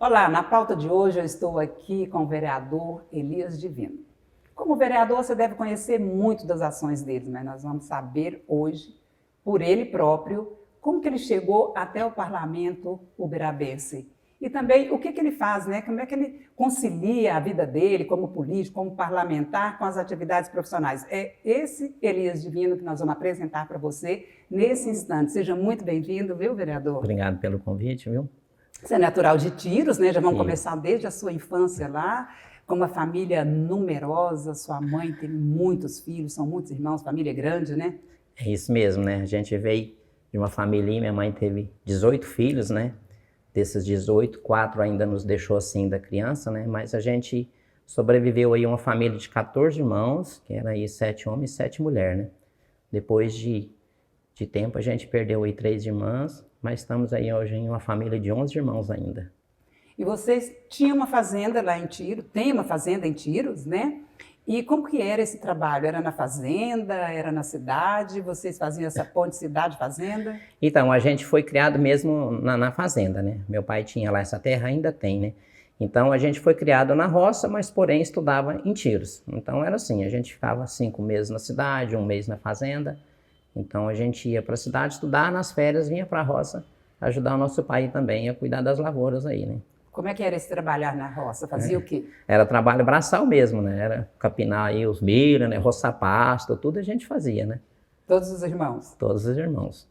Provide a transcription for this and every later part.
Olá, na pauta de hoje eu estou aqui com o vereador Elias Divino. Como vereador, você deve conhecer muito das ações dele, mas nós vamos saber hoje, por ele próprio, como que ele chegou até o parlamento uberabense. E também o que ele faz, né? Como é que ele concilia a vida dele como político, como parlamentar, com as atividades profissionais. É esse Elias Divino que nós vamos apresentar para você nesse instante. Seja muito bem-vindo, viu, vereador? Obrigado pelo convite, viu? Você é natural de Tiros, né? Já vamos Isso. começar desde a sua infância lá, com uma família numerosa, sua mãe tem muitos filhos, são muitos irmãos, família grande, né? É isso mesmo, né? A gente veio de uma família, minha mãe teve 18 filhos, né? Desses 18, 4 ainda nos deixou assim da criança, né? Mas a gente sobreviveu aí uma família de 14 irmãos, que era aí 7 homens e 7 mulheres, né? Depois de tempo a gente perdeu aí 3 irmãs, mas estamos aí hoje em uma família de 11 irmãos ainda. E vocês tinham uma fazenda lá em Tiros, tem uma fazenda em Tiros, né? E como que era esse trabalho? Era na fazenda? Era na cidade? Vocês faziam essa ponte cidade-fazenda? Então, a gente foi criado mesmo na fazenda, né? Meu pai tinha lá essa terra, ainda tem, né? Então, a gente foi criado na roça, mas porém estudava em Tiros. Então, era assim, a gente ficava 5 meses na cidade, 1 mês na fazenda. Então, a gente ia para a cidade estudar, nas férias vinha para a roça ajudar o nosso pai também a cuidar das lavouras aí, né? Como é que era esse trabalhar na roça? Fazia o quê? Era trabalho braçal mesmo, né? Era capinar aí os milho, né? Roçar pasto, tudo a gente fazia, né? Todos os irmãos? Todos os irmãos.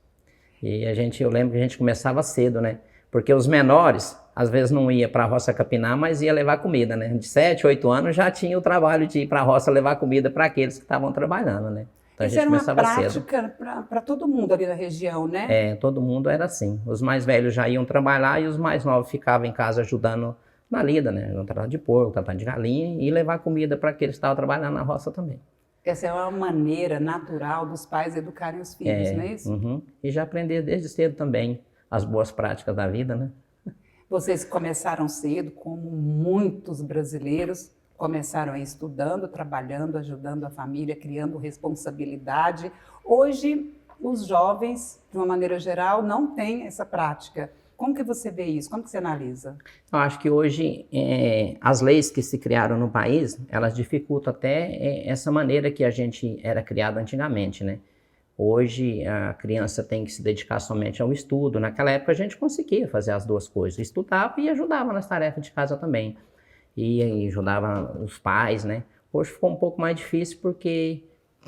E eu lembro que a gente começava cedo, né? Porque os menores, às vezes não ia para a roça capinar, mas ia levar comida, né? De 7, 8 anos já tinha o trabalho de ir para a roça levar comida para aqueles que estavam trabalhando, né? Então Isso a gente era uma começava cedo. prática para todo mundo ali na região, né? É, todo mundo era assim. Os mais velhos já iam trabalhar e os mais novos ficavam em casa ajudando na lida, né? No tratar de porco, tratar de galinha e levar comida para aqueles que estavam trabalhando na roça também. Essa é uma maneira natural dos pais educarem os filhos, não é isso? Uhum. E já aprender desde cedo também as boas práticas da vida, né? Vocês começaram cedo, como muitos brasileiros, começaram aí estudando, trabalhando, ajudando a família, criando responsabilidade. Hoje, os jovens, de uma maneira geral, não têm essa prática. Como que você vê isso? Como que você analisa? Eu acho que hoje as leis que se criaram no país, elas dificultam até essa maneira que a gente era criado antigamente, né? Hoje a criança tem que se dedicar somente ao estudo. Naquela época a gente conseguia fazer as duas coisas, estudava e ajudava nas tarefas de casa também. E ajudava os pais, né? Hoje ficou um pouco mais difícil porque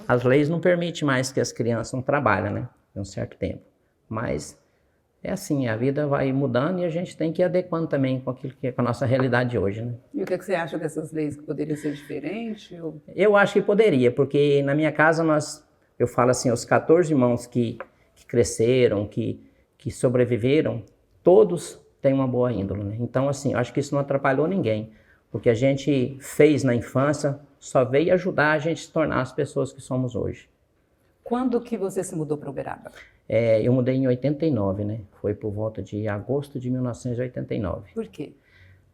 as leis não permitem mais que as crianças não trabalhem, né? Em um certo tempo. Mas é assim, a vida vai mudando e a gente tem que ir adequando também com aquilo que é com a nossa realidade de hoje, né? E o que você acha dessas leis que poderiam ser diferentes? Eu acho que poderia, porque na minha casa eu falo assim, os 14 irmãos que cresceram, que sobreviveram, todos têm uma boa índole, né? Então, assim, eu acho que isso não atrapalhou ninguém. O que a gente fez na infância só veio ajudar a gente a se tornar as pessoas que somos hoje. Quando que você se mudou para Uberaba? Eu mudei em 89, né? Foi por volta de agosto de 1989. Por quê?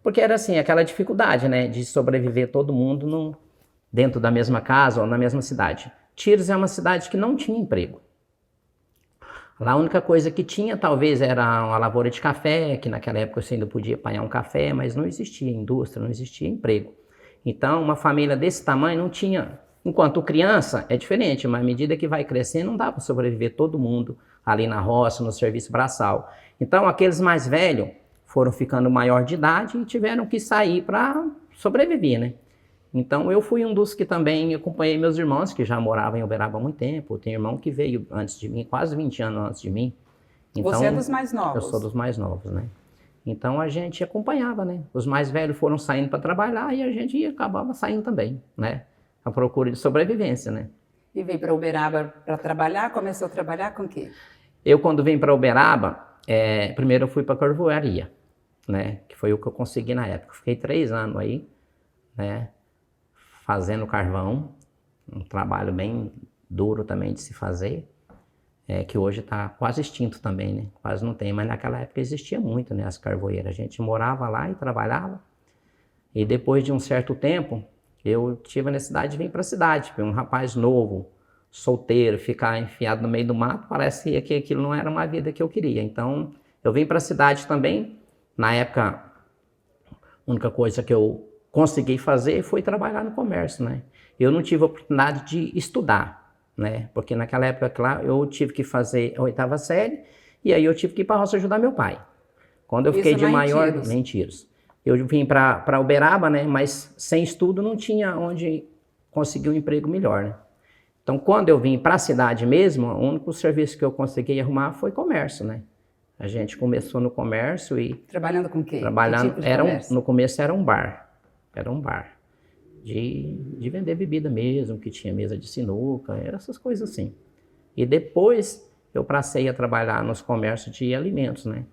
Porque era assim, aquela dificuldade, né? De sobreviver todo mundo dentro da mesma casa ou na mesma cidade. Tiros é uma cidade que não tinha emprego. Lá a única coisa que tinha talvez era uma lavoura de café, que naquela época você ainda podia apanhar um café, mas não existia indústria, não existia emprego. Então uma família desse tamanho não tinha, enquanto criança é diferente, mas à medida que vai crescendo não dá para sobreviver todo mundo ali na roça, no serviço braçal. Então aqueles mais velhos foram ficando maior de idade e tiveram que sair para sobreviver, né? Então eu fui um dos que também acompanhei meus irmãos, que já moravam em Uberaba há muito tempo. Tem irmão que veio antes de mim, quase 20 anos antes de mim. Então, você é dos mais novos? Eu sou dos mais novos, né? Então a gente acompanhava, né? Os mais velhos foram saindo para trabalhar e a gente acabava saindo também, né? À procura de sobrevivência, né? E veio para Uberaba para trabalhar? Começou a trabalhar com o quê? Eu, quando vim para Uberaba, primeiro eu fui para a carvoaria, né? Que foi o que eu consegui na época. Fiquei 3 anos aí, né? Fazendo carvão, um trabalho bem duro também de se fazer, que hoje está quase extinto também, né? Quase não tem, mas naquela época existia muito, né? As carvoeiras. A gente morava lá e trabalhava, e depois de um certo tempo, eu tive a necessidade de vir para a cidade, porque um rapaz novo, solteiro, ficar enfiado no meio do mato, parecia que aquilo não era uma vida que eu queria. Então, eu vim para a cidade também, na época única coisa que eu consegui fazer foi trabalhar no comércio, né? Eu não tive a oportunidade de estudar, né? Porque naquela época lá eu tive que fazer a 8ª série e aí eu tive que ir para a roça ajudar meu pai. Quando eu fiquei de maior, nem Tiros. Eu vim para Uberaba, né? Mas sem estudo não tinha onde conseguir um emprego melhor, né? Então, quando eu vim para a cidade mesmo, o único serviço que eu consegui arrumar foi comércio, né? A gente começou no comércio e... Trabalhando com o quê? Trabalhando, Que tipo de comércio? no começo era um bar. Era um bar. De vender bebida mesmo, que tinha mesa de sinuca, essas coisas assim. E depois eu passei a trabalhar nos comércios de alimentos, né?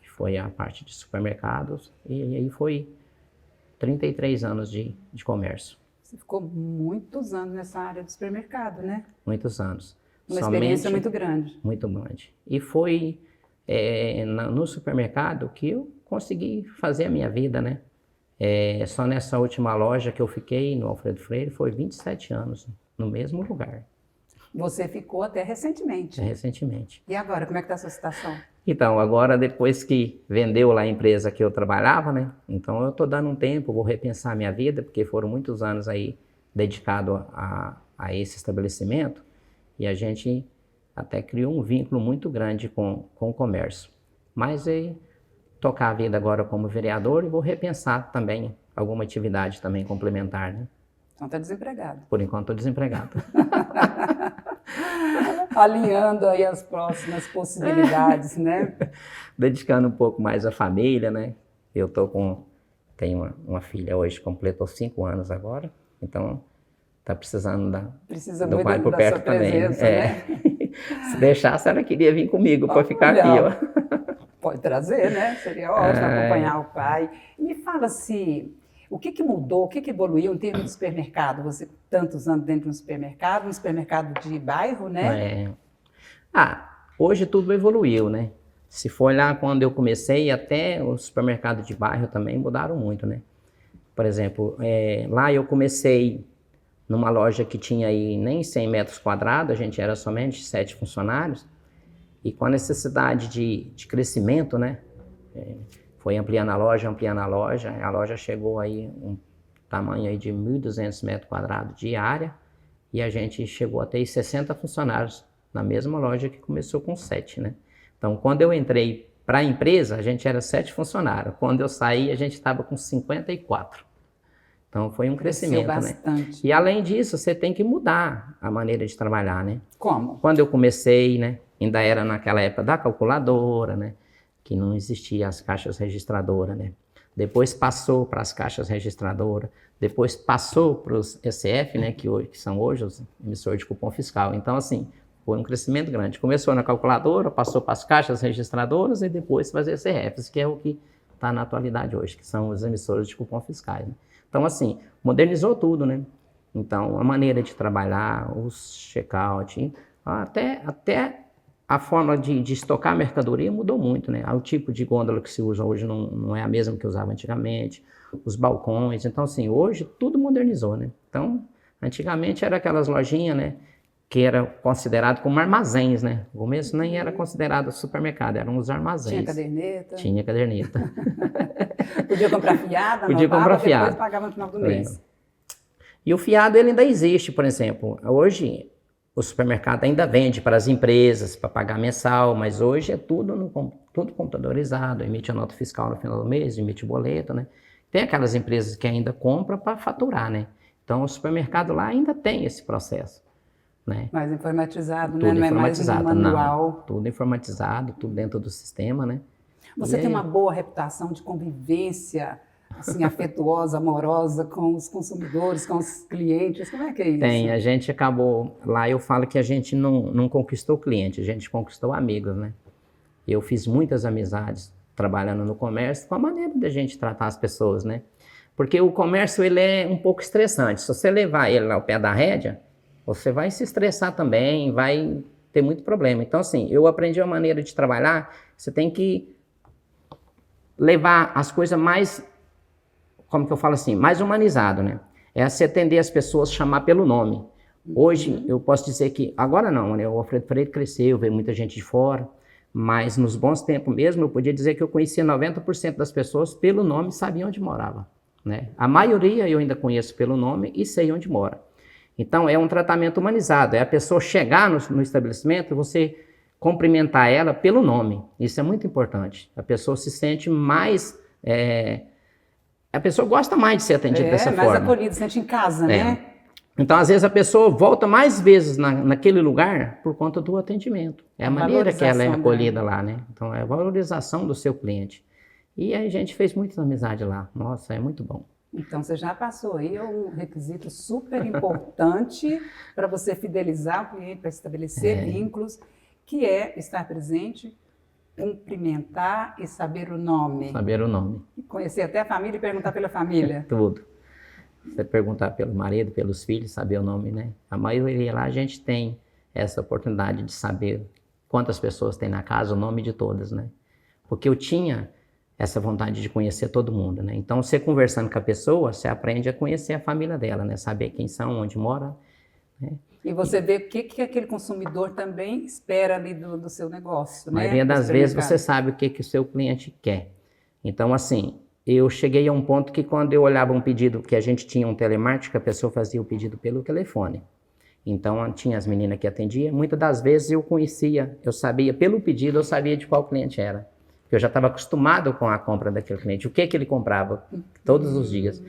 Que foi a parte de supermercados. E aí foi 33 anos de comércio. Você ficou muitos anos nessa área do supermercado, né? Muitos anos. Uma experiência muito grande. Muito grande. E foi no supermercado que eu consegui fazer a minha vida, né? Só nessa última loja que eu fiquei, no Alfredo Freire, foi 27 anos, no mesmo lugar. Você ficou até recentemente. Recentemente. E agora, como é que está a sua situação? Então, agora depois que vendeu lá a empresa que eu trabalhava, né? Então eu estou dando um tempo, vou repensar a minha vida, porque foram muitos anos aí dedicado a esse estabelecimento e a gente até criou um vínculo muito grande com o comércio. Mas tocar a vida agora como vereador e vou repensar também alguma atividade também complementar, né? Então está desempregado. Por enquanto estou desempregado. Alinhando aí as próximas possibilidades, né? Dedicando um pouco mais à família, né? Eu tenho uma filha hoje, completou 5 anos agora, então tá precisando do pai por perto também. Presença, né? Se deixasse, ela queria vir comigo para ficar aqui, ó. Pode trazer, né? Seria ótimo acompanhar o pai. E me fala se o que mudou, o que evoluiu em termos de supermercado? Você tantos anos dentro de um supermercado de bairro, né? Hoje tudo evoluiu, né? Se for olhar quando eu comecei, até os supermercados de bairro também mudaram muito, né? Por exemplo, lá eu comecei numa loja que tinha aí nem 100 metros quadrados, a gente era somente 7 funcionários, e com a necessidade de crescimento, né? Foi ampliando a loja chegou aí um tamanho aí de 1.200 metros quadrados de área, e a gente chegou a ter 60 funcionários na mesma loja que começou com 7, né? Então, quando eu entrei para a empresa, a gente era 7 funcionários. Quando eu saí, a gente estava com 54. Então, foi um crescimento, bastante. Né? E além disso, você tem que mudar a maneira de trabalhar, né? Como? Quando eu comecei, né? Ainda era naquela época da calculadora, né? Que não existia as caixas registradoras, né? Depois passou para as caixas registradoras, depois passou para os ECF, né? Que são hoje os emissores de cupom fiscal. Então, assim, foi um crescimento grande. Começou na calculadora, passou para as caixas registradoras e depois para as ECFs, que é o que está na atualidade hoje, que são os emissores de cupom fiscais, né? Então, assim, modernizou tudo, né? Então, a maneira de trabalhar, os check-out, até a forma de estocar a mercadoria mudou muito, né? O tipo de gôndola que se usa hoje não é a mesma que usava antigamente, os balcões. Então, assim, hoje tudo modernizou, né? Então, antigamente era aquelas lojinhas, né? Que era considerado como armazéns, né? No começo nem era considerado supermercado, eram os armazéns. Tinha caderneta? Tinha caderneta. Podia comprar fiado, Podia comprar fiado. Depois pagava no final do mês. E o fiado, ele ainda existe, por exemplo. Hoje, o supermercado ainda vende para as empresas, para pagar mensal, mas hoje é tudo computadorizado, emite a nota fiscal no final do mês, emite o boleto, né? Tem aquelas empresas que ainda compram para faturar, né? Então, o supermercado lá ainda tem esse processo, né? Mais informatizado, tudo né? Não informatizado, é mais no manual. Não, tudo informatizado, tudo dentro do sistema, né? Você tem uma boa reputação de convivência, assim, afetuosa, amorosa com os consumidores, com os clientes? Como é que é isso? Tem, a gente acabou... Lá eu falo que a gente não conquistou cliente, a gente conquistou amigos, né? Eu fiz muitas amizades trabalhando no comércio com a maneira de a gente tratar as pessoas, né? Porque o comércio, ele é um pouco estressante. Se você levar ele ao pé da rédea, você vai se estressar também, vai ter muito problema. Então, assim, eu aprendi uma maneira de trabalhar, você tem que levar as coisas mais, como que eu falo assim, mais humanizado, né? É você atender as pessoas, chamar pelo nome. Hoje, eu posso dizer que, agora não, né? O Alfredo Freire cresceu, veio muita gente de fora, Mas nos bons tempos mesmo, eu podia dizer que eu conhecia 90% das pessoas pelo nome e sabia onde morava, né? A maioria eu ainda conheço pelo nome e sei onde mora. Então, é um tratamento humanizado. É a pessoa chegar no estabelecimento, você cumprimentar ela pelo nome. Isso é muito importante. A pessoa se sente mais... a pessoa gosta mais de ser atendida dessa mais forma. acolhida, se sente em casa, né? Então, às vezes, a pessoa volta mais vezes naquele lugar por conta do atendimento. É a maneira que ela é acolhida lá, né? Então, é a valorização do seu cliente. E a gente fez muita amizade lá. Nossa, é muito bom. Então, você já passou aí um requisito super importante para você fidelizar o cliente, para estabelecer vínculos, que é estar presente, cumprimentar e saber o nome. Saber o nome. Conhecer até a família e perguntar pela família. Tudo. Você perguntar pelo marido, pelos filhos, saber o nome, né? A maioria lá a gente tem essa oportunidade de saber quantas pessoas tem na casa, o nome de todas, né? Porque eu tinha essa vontade de conhecer todo mundo, né? Então, você conversando com a pessoa, você aprende a conhecer a família dela, né? Saber quem são, onde mora, né? E você vê o que aquele consumidor também espera ali do seu negócio, né? A maioria das vezes você sabe o que o seu cliente quer. Então, assim, eu cheguei a um ponto que quando eu olhava um pedido, que a gente tinha um telemarketing, a pessoa fazia o pedido pelo telefone. Então, tinha as meninas que atendiam. Muitas das vezes eu conhecia, eu sabia, pelo pedido, eu sabia de qual cliente era. Eu já estava acostumado com a compra daquele cliente, o que ele comprava todos os dias.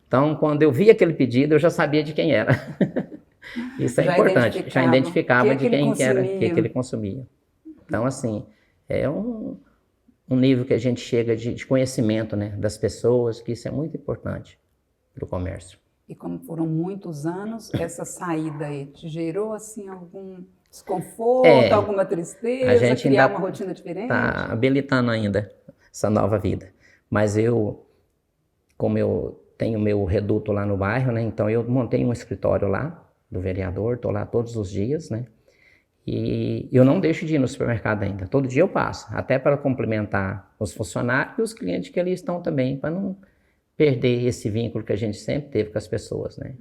Então, quando eu via aquele pedido, eu já sabia de quem era. Isso é importante, já identificava de quem que era, o que ele consumia. Então, assim, é um nível que a gente chega de conhecimento, né, das pessoas, que isso é muito importante para o comércio. E como foram muitos anos, essa saída aí te gerou, assim, algum desconforto, alguma tristeza, a gente criar uma rotina diferente? Está habilitando ainda essa nova vida. Mas como eu tenho meu reduto lá no bairro, né, então eu montei um escritório lá, do vereador, estou lá todos os dias, né? E eu não deixo de ir no supermercado ainda. Todo dia eu passo, até para complementar os funcionários e os clientes que ali estão também, para não perder esse vínculo que a gente sempre teve com as pessoas, né?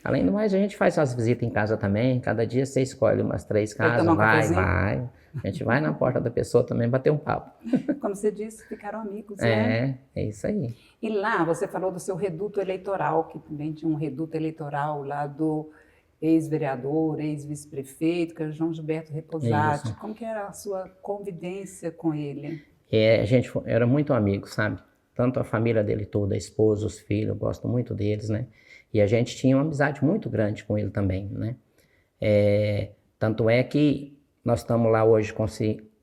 Além do mais, a gente faz as visitas em casa também. Cada dia você escolhe umas 3 casas, vai. A gente vai na porta da pessoa também bater um papo. Como você disse, ficaram amigos, né? É isso aí. E lá, você falou do seu reduto eleitoral, que também tinha um reduto eleitoral lá do ex-vereador, ex-vice-prefeito, que era João Gilberto Reposati. Como que era a sua convivência com ele? A gente era muito amigo, sabe? Tanto a família dele toda, a esposa, os filhos, eu gosto muito deles, né? E a gente tinha uma amizade muito grande com ele também, né? Tanto é que nós estamos lá hoje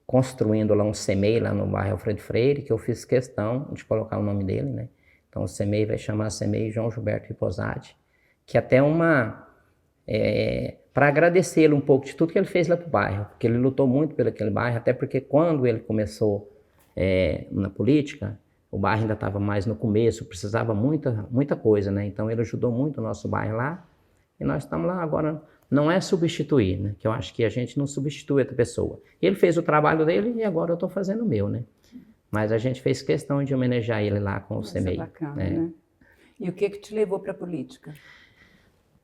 construindo lá um CEMEI, lá no bairro Alfredo Freire, que eu fiz questão de colocar o nome dele, né? Então o CEMEI vai chamar CEMEI João Gilberto Reposati, que até para agradecê-lo um pouco de tudo que ele fez lá para o bairro, porque ele lutou muito pelo aquele bairro, até porque quando ele começou na política, o bairro ainda estava mais no começo, precisava muita coisa, né? Então ele ajudou muito o nosso bairro lá, e nós estamos lá agora. Não é substituir, né? Que eu acho que a gente não substitui outra pessoa. Ele fez o trabalho dele e agora eu estou fazendo o meu, né? Mas a gente fez questão de homenagear ele lá com o CEMEI. Bacana, né? E o que te levou para a política?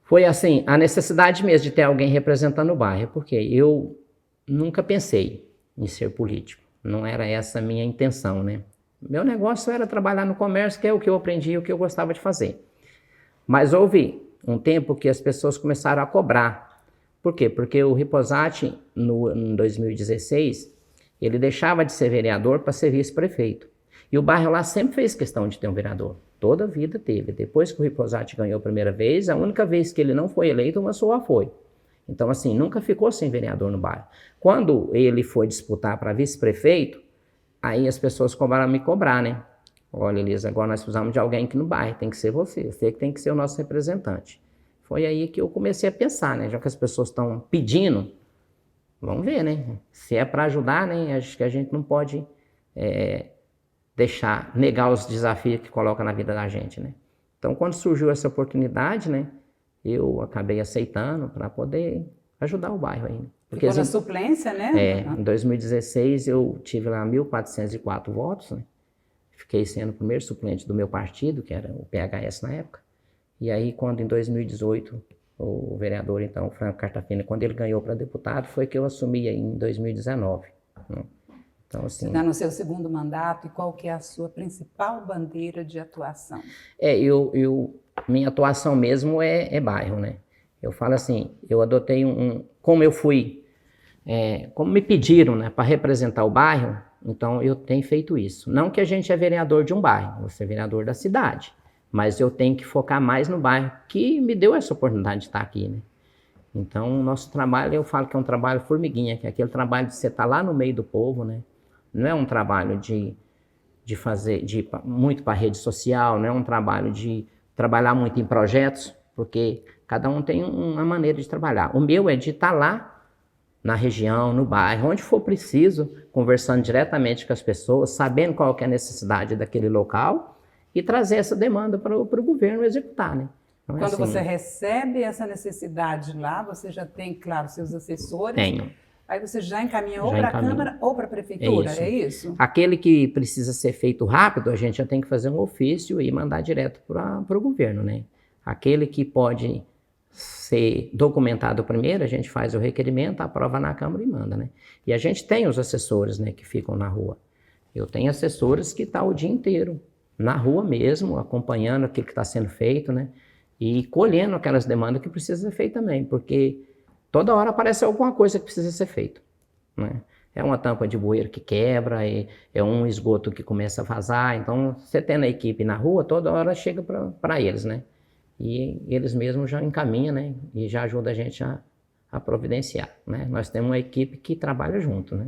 Foi assim, a necessidade mesmo de ter alguém representando o bairro, porque eu nunca pensei em ser político. Não era essa a minha intenção, né? Meu negócio era trabalhar no comércio, que é o que eu aprendi e o que eu gostava de fazer. Mas houve um tempo que as pessoas começaram a cobrar. Por quê? Porque o Reposati, em 2016, ele deixava de ser vereador para ser vice-prefeito. E o bairro lá sempre fez questão de ter um vereador. Toda a vida teve. Depois que o Reposati ganhou a primeira vez, a única vez que ele não foi eleito, o Massoa foi. Então, assim, nunca ficou sem vereador no bairro. Quando ele foi disputar para vice-prefeito, aí as pessoas começaram a me cobrar, né? Olha, Elisa, agora nós precisamos de alguém aqui no bairro, tem que ser você que tem que ser o nosso representante. Foi aí que eu comecei a pensar, né? Já que as pessoas estão pedindo, vamos ver, né? Se é para ajudar, né? Acho que a gente não pode negar os desafios que coloca na vida da gente, né? Então, quando surgiu essa oportunidade, né? Eu acabei aceitando para poder ajudar o bairro aí. Porque ficou na suplência, né? Em 2016 eu tive lá 1.404 votos, né? Fiquei sendo o primeiro suplente do meu partido, que era o PHS na época. E aí, quando em 2018, o vereador, então, Franco Cartafina, quando ele ganhou para deputado, foi que eu assumi aí em 2019. Né? Então, Você assim, está no seu segundo mandato e qual que é a sua principal bandeira de atuação? minha atuação mesmo é bairro, né? Eu falo assim, eu adotei como eu fui, como me pediram, né, para representar o bairro, então eu tenho feito isso. Não que a gente é vereador de um bairro, você é vereador da cidade, mas eu tenho que focar mais no bairro que me deu essa oportunidade de estar aqui, né? Então, o nosso trabalho, eu falo que é um trabalho formiguinha, que é aquele trabalho de você estar lá no meio do povo, né? Não é um trabalho de fazer muito para rede social, não é um trabalho de trabalhar muito em projetos, porque cada um tem uma maneira de trabalhar. O meu é de estar lá na região, no bairro, onde for preciso, conversando diretamente com as pessoas, sabendo qual que é a necessidade daquele local e trazer essa demanda para o governo executar, né? Então, Quando assim, você recebe essa necessidade lá, você já tem, claro, seus assessores. tenho. Aí você já encaminha ou Já para a encaminho. Câmara ou para a Prefeitura, isso. é isso? Aquele que precisa ser feito rápido, a gente já tem que fazer um ofício e mandar direto para o governo, né? Aquele que pode ser documentado primeiro, a gente faz o requerimento, aprova na Câmara e manda, né? E a gente tem os assessores, né, que ficam na rua. Eu tenho assessores que estão o dia inteiro na rua mesmo, acompanhando aquilo que está sendo feito, né? E colhendo aquelas demandas que precisam ser feitas também, porque toda hora aparece alguma coisa que precisa ser feita, né? É uma tampa de bueiro que quebra, é um esgoto que começa a vazar. Então, você tendo a equipe na rua, toda hora chega para eles, né? E eles mesmos já encaminham, né? E já ajudam a gente a providenciar, né? Nós temos uma equipe que trabalha junto, né?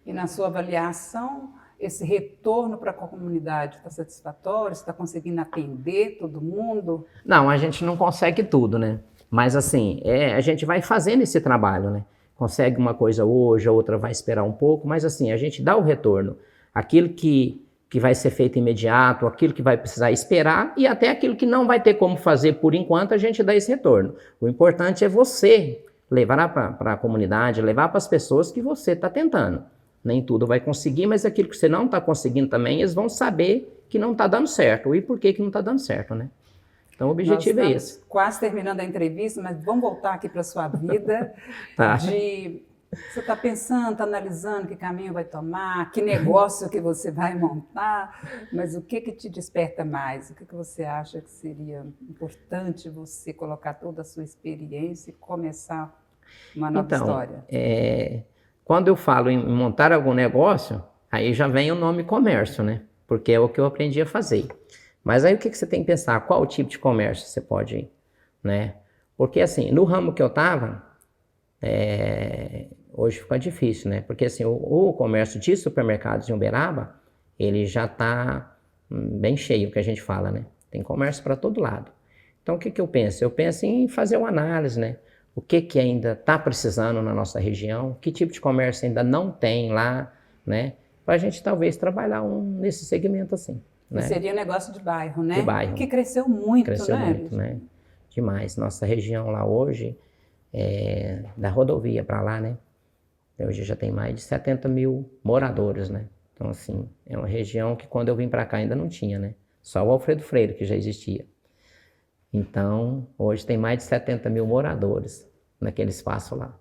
E na sua avaliação, esse retorno para a comunidade está satisfatório? Você está conseguindo atender todo mundo? Não, a gente não consegue tudo, né? Mas assim, a gente vai fazendo esse trabalho, né? Consegue uma coisa hoje, a outra vai esperar um pouco, mas assim, a gente dá o retorno. Aquilo que vai ser feito imediato, aquilo que vai precisar esperar e até aquilo que não vai ter como fazer por enquanto, a gente dá esse retorno. O importante é você levar para a comunidade, levar para as pessoas que você está tentando. Nem tudo vai conseguir, mas aquilo que você não está conseguindo também, eles vão saber que não está dando certo e por que não está dando certo, né? Então, o objetivo é esse. Quase terminando a entrevista, mas vamos voltar aqui para a sua vida. Tá. Você está pensando, está analisando que caminho vai tomar, que negócio que você vai montar, mas o que te desperta mais? O que você acha que seria importante você colocar toda a sua experiência e começar uma nova história? Quando eu falo em montar algum negócio, aí já vem o nome comércio, né? Porque é o que eu aprendi a fazer. Mas aí o que você tem que pensar? Qual tipo de comércio você pode ir, né? Porque assim, no ramo que eu estava, hoje fica difícil, né? Porque assim, o comércio de supermercados em Uberaba, ele já está bem cheio, que a gente fala, né? Tem comércio para todo lado. Então o que eu penso? Eu penso em fazer uma análise, né? O que ainda está precisando na nossa região, que tipo de comércio ainda não tem lá, né? Para a gente talvez trabalhar nesse segmento assim. Né? Seria um negócio de bairro, né? De bairro. Que cresceu muito, cresceu né? Muito, né? Demais. Nossa região lá hoje, da rodovia para lá, né? Hoje já tem mais de 70 mil moradores, né? Então, assim, é uma região que quando eu vim para cá ainda não tinha, né? Só o Alfredo Freire que já existia. Então, hoje tem mais de 70 mil moradores naquele espaço lá.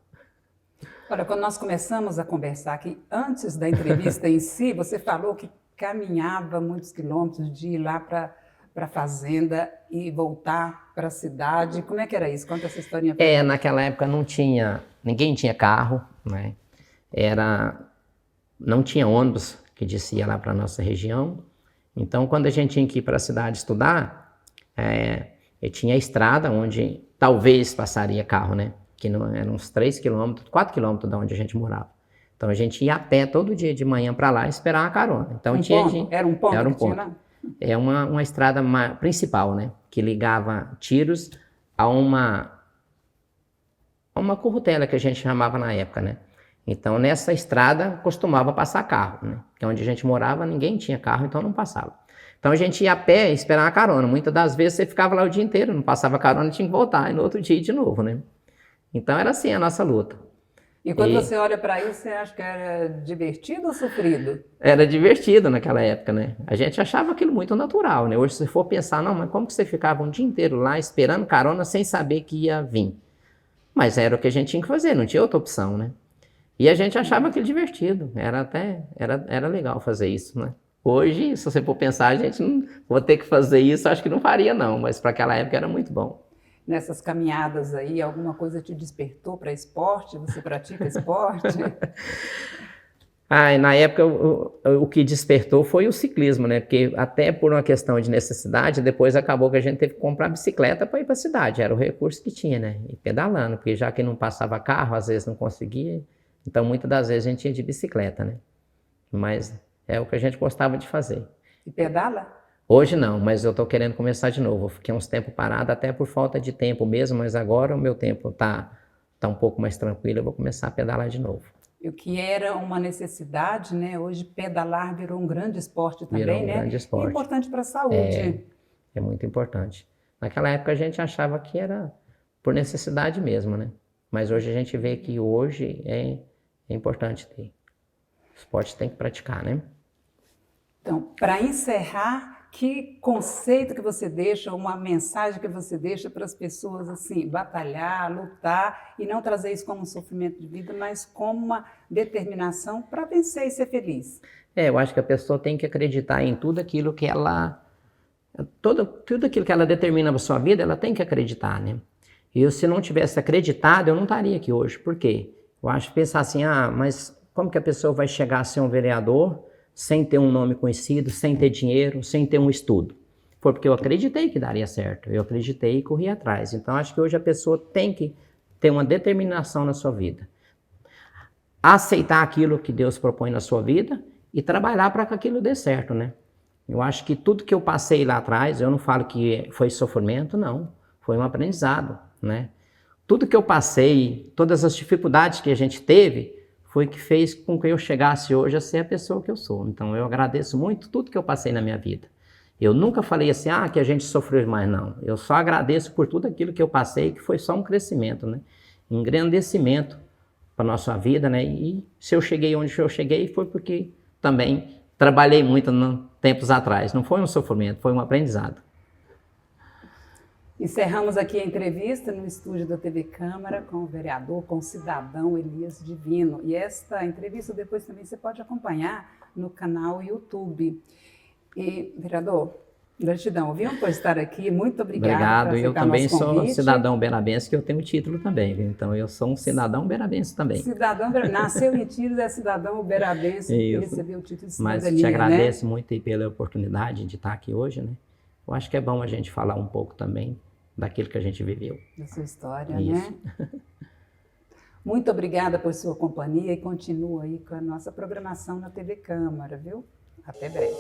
Olha, quando nós começamos a conversar aqui, antes da entrevista em si, você falou que caminhava muitos quilômetros de ir lá para a fazenda e voltar para a cidade. Como é que era isso? Conta essa historinha para mim. Naquela época ninguém tinha carro, né? Não tinha ônibus que descia lá para a nossa região. Então, quando a gente tinha que ir para a cidade estudar, tinha a estrada onde talvez passaria carro, né? Que não, eram uns 3 quilômetros, 4 quilômetros de onde a gente morava. Então a gente ia a pé todo dia de manhã para lá esperar uma carona. Então, Era um ponto? Era um que ponto. Tinha lá? É uma estrada principal, né? Que ligava Tiros a uma currutela que a gente chamava na época, né? Então nessa estrada costumava passar carro, né? Que onde a gente morava ninguém tinha carro, então não passava. Então a gente ia a pé esperar uma carona. Muitas das vezes você ficava lá o dia inteiro, não passava carona, tinha que voltar. E no outro dia de novo, né? Então era assim a nossa luta. E quando você olha para isso, você acha que era divertido ou sofrido? Era divertido naquela época, né? A gente achava aquilo muito natural, né? Hoje, se for pensar, não, mas como que você ficava um dia inteiro lá esperando carona sem saber que ia vir? Mas era o que a gente tinha que fazer, não tinha outra opção, né? E a gente achava aquilo divertido, era legal fazer isso, né? Hoje, se você for pensar, a gente não vou ter que fazer isso, acho que não faria não, mas para aquela época era muito bom. Nessas caminhadas aí, alguma coisa te despertou para esporte? Você pratica esporte? Ah, e na época o que despertou foi o ciclismo, né? Porque até por uma questão de necessidade, depois acabou que a gente teve que comprar bicicleta para ir para a cidade, era o recurso que tinha, né? E pedalando, porque já que não passava carro, às vezes não conseguia, então muitas das vezes a gente ia de bicicleta, né? Mas é o que a gente gostava de fazer. E pedala? Hoje não, mas eu estou querendo começar de novo. Eu fiquei uns tempos parado, até por falta de tempo mesmo, mas agora o meu tempo tá um pouco mais tranquilo, eu vou começar a pedalar de novo. E o que era uma necessidade, né? Hoje pedalar virou um grande esporte também, Virou um né? grande esporte. É importante para a saúde. É muito importante. Naquela época a gente achava que era por necessidade mesmo, né? Mas hoje a gente vê que hoje é importante ter. O esporte tem que praticar, né? Então, para encerrar, que conceito que você deixa, uma mensagem que você deixa para as pessoas assim, batalhar, lutar e não trazer isso como um sofrimento de vida, mas como uma determinação para vencer e ser feliz? Eu acho que a pessoa tem que acreditar em tudo aquilo que ela tudo aquilo que ela determina para sua vida, ela tem que acreditar, né? E eu, se não tivesse acreditado, eu não estaria aqui hoje. Por quê? Eu acho que pensar assim, mas como que a pessoa vai chegar a ser um vereador sem ter um nome conhecido, sem ter dinheiro, sem ter um estudo? Foi porque eu acreditei que daria certo, eu acreditei e corri atrás. Então, acho que hoje a pessoa tem que ter uma determinação na sua vida. Aceitar aquilo que Deus propõe na sua vida e trabalhar para que aquilo dê certo, né? Eu acho que tudo que eu passei lá atrás, eu não falo que foi sofrimento, não. Foi um aprendizado, né? Tudo que eu passei, todas as dificuldades que a gente teve, foi que fez com que eu chegasse hoje a ser a pessoa que eu sou. Então eu agradeço muito tudo que eu passei na minha vida. Eu nunca falei assim, que a gente sofreu mais, não. Eu só agradeço por tudo aquilo que eu passei, que foi só um crescimento, né? Engrandecimento para a nossa vida, né? E se eu cheguei onde eu cheguei, foi porque também trabalhei muito tempos atrás. Não foi um sofrimento, foi um aprendizado. Encerramos aqui a entrevista no estúdio da TV Câmara com o vereador, com o cidadão Elias Divino. E esta entrevista depois também você pode acompanhar no canal YouTube. E, vereador, gratidão, viu, por estar aqui. Muito obrigada. Obrigado. Eu também sou cidadão berabense, que eu tenho título também, viu? Então eu sou um cidadão berabense também. Cidadão nasceu em Tiros, é cidadão berabense e recebeu o título de cidadania. Mas te agradeço muito aí pela oportunidade de estar aqui hoje, né? Eu acho que é bom a gente falar um pouco também daquilo que a gente viveu. Da sua história, né? Muito obrigada por sua companhia e continua aí com a nossa programação na TV Câmara, viu? Até breve.